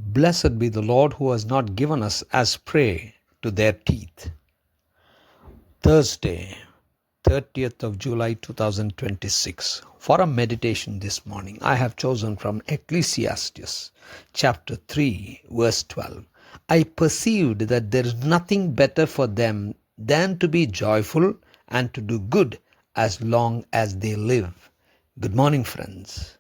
Blessed be the Lord who has not given us as prey to their teeth. Thursday, 30th of July 2026. For a meditation this morning, I have chosen from Ecclesiastes chapter 3, verse 12. I perceived that there is nothing better for them than to be joyful and to do good as long as they live. Good morning, friends.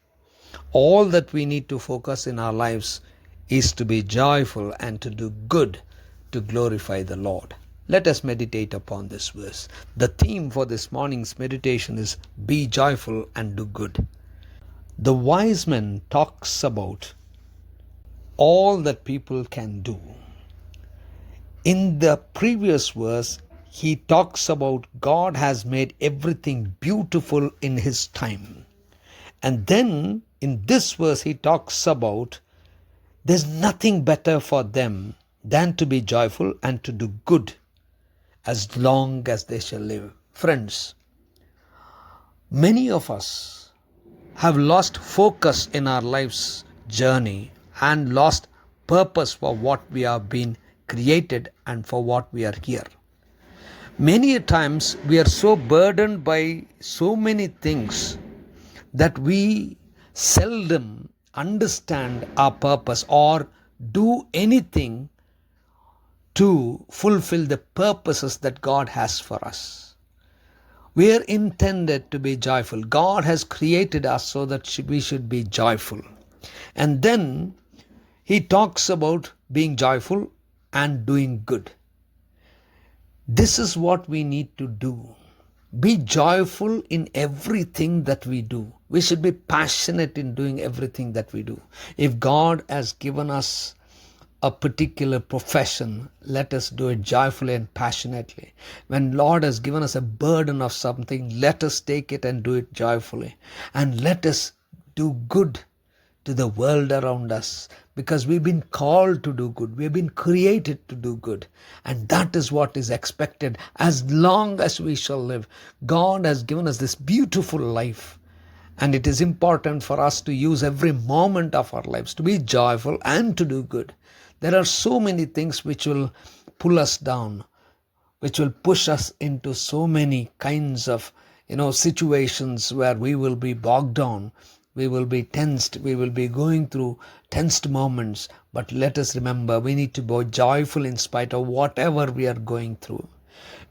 All that we need to focus in our lives is to be joyful and to do good to glorify the Lord. Let us meditate upon this verse. The theme for this morning's meditation is be joyful and do good. The wise man talks about all that people can do. In the previous verse, he talks about God has made everything beautiful in his time. And then in this verse, he talks about there's nothing better for them than to be joyful and to do good as long as they shall live. Friends, many of us have lost focus in our life's journey and lost purpose for what we have been created and for what we are here. Many a times we are so burdened by so many things that we seldom understand our purpose or do anything to fulfill the purposes that God has for us. We are intended to be joyful. God has created us so that we should be joyful. And then he talks about being joyful and doing good. This is what we need to do. Be joyful in everything that we do. We should be passionate in doing everything that we do. If God has given us a particular profession, let us do it joyfully and passionately. When Lord has given us a burden of something, let us take it and do it joyfully. And let us do good to the world around us, because we've been called to do good. We've been created to do good. And that is what is expected as long as we shall live. God has given us this beautiful life. And it is important for us to use every moment of our lives to be joyful and to do good. There are so many things which will pull us down, which will push us into so many kinds of situations where we will be bogged down. We will be tensed. We will be going through tensed moments. But let us remember, we need to be joyful in spite of whatever we are going through.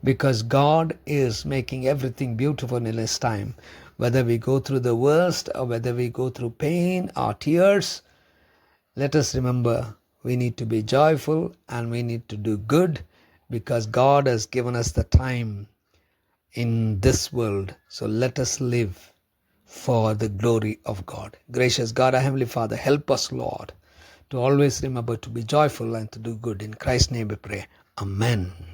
Because God is making everything beautiful in His time. Whether we go through the worst or whether we go through pain or tears, let us remember we need to be joyful and we need to do good, because God has given us the time in this world. So let us live for the glory of God. Gracious God, our Heavenly Father, help us, Lord, to always remember to be joyful and to do good. In Christ's name we pray. Amen.